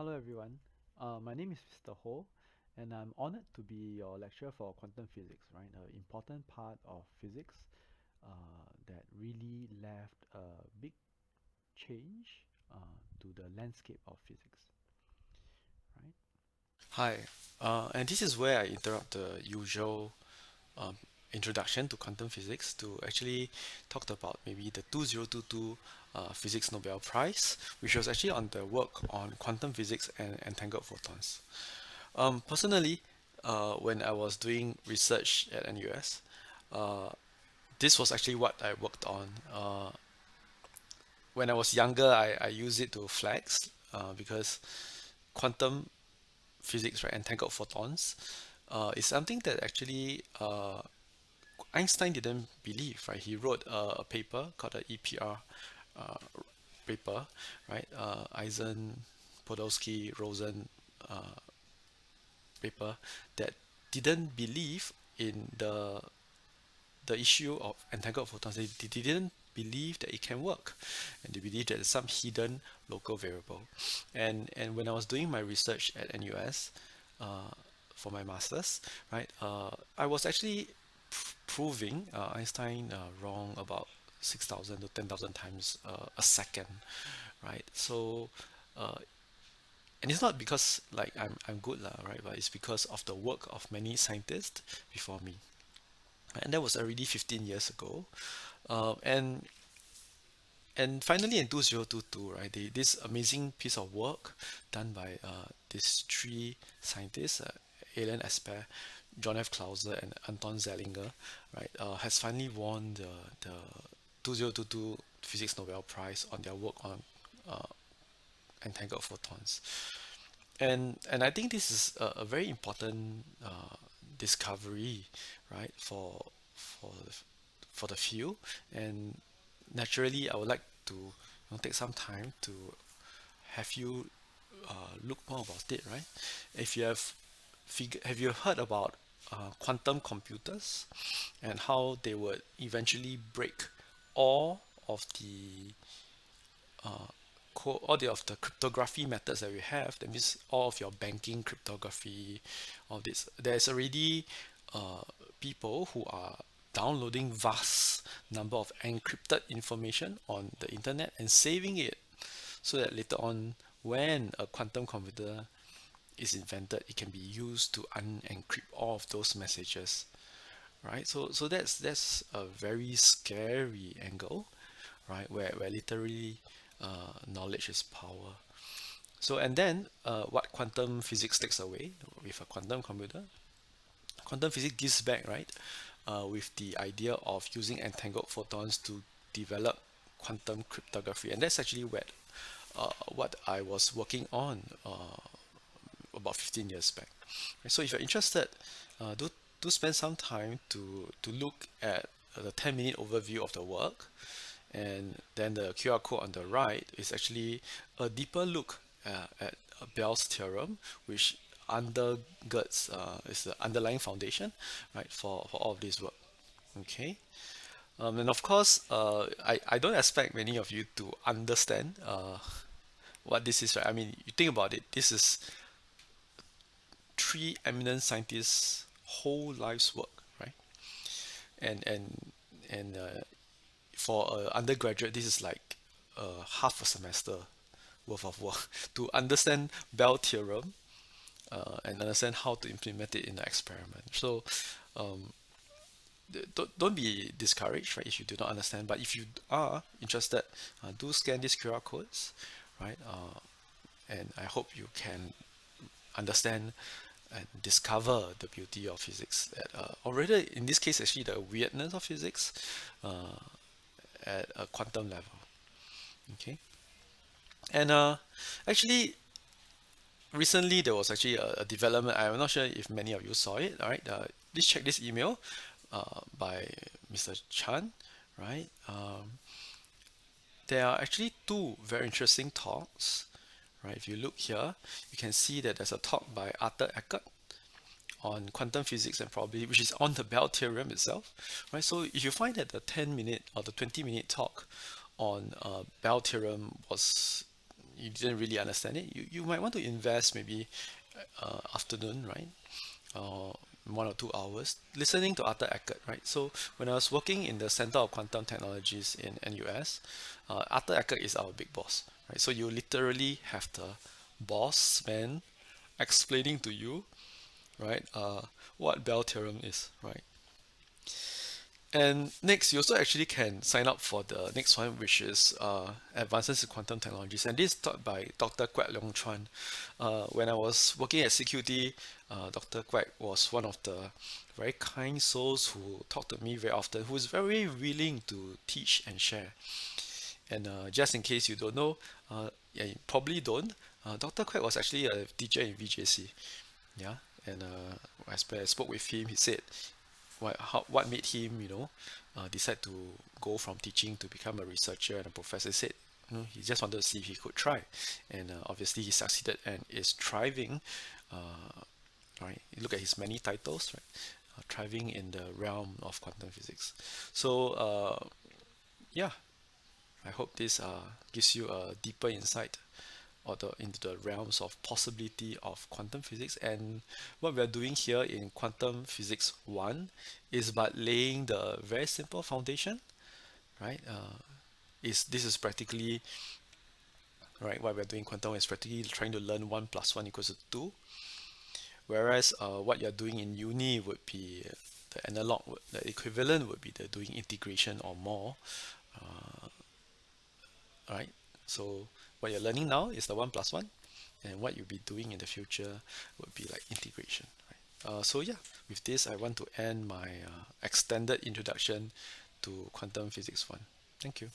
Hello everyone. My name is Mr. Ho, and I'm honored to be your lecturer for quantum physics, right? An important part of physics that really left a big change to the landscape of physics, right? Hi, and this is where I interrupt the usual um, introduction to quantum physics to actually talk about maybe the 2022 Physics Nobel Prize, which was actually on the work on quantum physics and entangled photons. Personally, when I was doing research at NUS, uh, this was actually what I worked on. When I was younger, I used it to flex because quantum physics, right, entangled photons, is something that actually Einstein didn't believe, right? He wrote a paper called the EPR uh, paper, right? Eisen, Podolsky, Rosen paper that didn't believe in the issue of entangled photons. They didn't believe that it can work, and they believed that there's some hidden local variable. And when I was doing my research at NUS for my masters, right, I was actually proving Einstein wrong about 6,000 to 10,000 times a second, right? So uh, and it's not because like I'm good lah, right? But it's because of the work of many scientists before me, and that was already 15 years ago. Uh, and and finally in 2022, right, this amazing piece of work done by these three scientists, Alan Asper, John F. Clauser, and Anton Zeilinger, right, has finally won the 2022 Physics Nobel Prize on their work on uh, entangled photons. And I think this is a very important discovery, right, for the field. And naturally, I would like to take some time to have you look more about it, right? If you have you heard about quantum computers and how they would eventually break all of the of the cryptography methods that we have? That means all of your banking cryptography, all this. There's already uh, people who are downloading vast number of encrypted information on the internet and saving it so that later on, when a quantum computer is invented, it can be used to unencrypt all of those messages, right? So that's a very scary angle, right? Where literally knowledge is power. So and then what quantum physics takes away with a quantum computer, quantum physics gives back, right? With the idea of using entangled photons to develop quantum cryptography, and that's actually what I was working on about 15 years back. So if you're interested, do spend some time to look at the 10-minute overview of the work, and then the QR code on the right is actually a deeper look at Bell's theorem, which undergirds is the underlying foundation, right, for all of this work. Okay, and of course, I don't expect many of you to understand what this is, right? I mean, you think about it. This is three eminent scientists' whole life's work, right? And for an undergraduate, this is like half a semester worth of work to understand Bell theorem and understand how to implement it in the experiment. So um, don't be discouraged, right, if you do not understand. But if you are interested, do scan these QR codes, right? And I hope you can understand and discover the beauty of physics that already in this case actually the weirdness of physics uh, at a quantum level. Okay, and actually recently there was actually a development. I'm not sure if many of you saw it. All right, please check this email by Mr. Chan. Right, there are actually two very interesting talks. Right, if you look here, you can see that there's a talk by Arthur Eckert on quantum physics and probability, which is on the Bell theorem itself, right? So if you find that the 10-minute or the 20-minute talk on Bell theorem was you didn't really understand it, you might want to invest maybe afternoon, right? Or 1 or 2 hours listening to Arthur Eckert, right? So when I was working in the Center of Quantum Technologies in NUS, Arthur Eckert is our big boss, right? So you literally have the boss man explaining to you, right, what Bell theorem is, right? And next, you also actually can sign up for the next one, which is Advances in Quantum Technologies. And this is taught by Dr. Quek Leong Chuan. When I was working at CQT, Dr. Quek was one of the very kind souls who talked to me very often, who is very willing to teach and share. And just in case you don't know, yeah, you probably don't, Dr. Quek was actually a teacher in VJC. Yeah, and I spoke with him. He said what made him, decide to go from teaching to become a researcher and a professor. He said, he just wanted to see if he could try, and obviously he succeeded and is thriving. Right, you look at his many titles, right? Thriving in the realm of quantum physics. So yeah, I hope this gives you a deeper insight or into the realms of possibility of quantum physics. And what we're doing here in Quantum Physics 1 is about laying the very simple foundation, right? This is practically, right, what we're doing quantum is practically trying to learn 1 plus 1 equals to 2, whereas what you're doing in uni would be the analog, the equivalent would be the doing integration or more, right? So what you're learning now is the 1 plus 1, and what you'll be doing in the future would be like integration, right? So yeah, with this, I want to end my extended introduction to quantum physics 1. Thank you.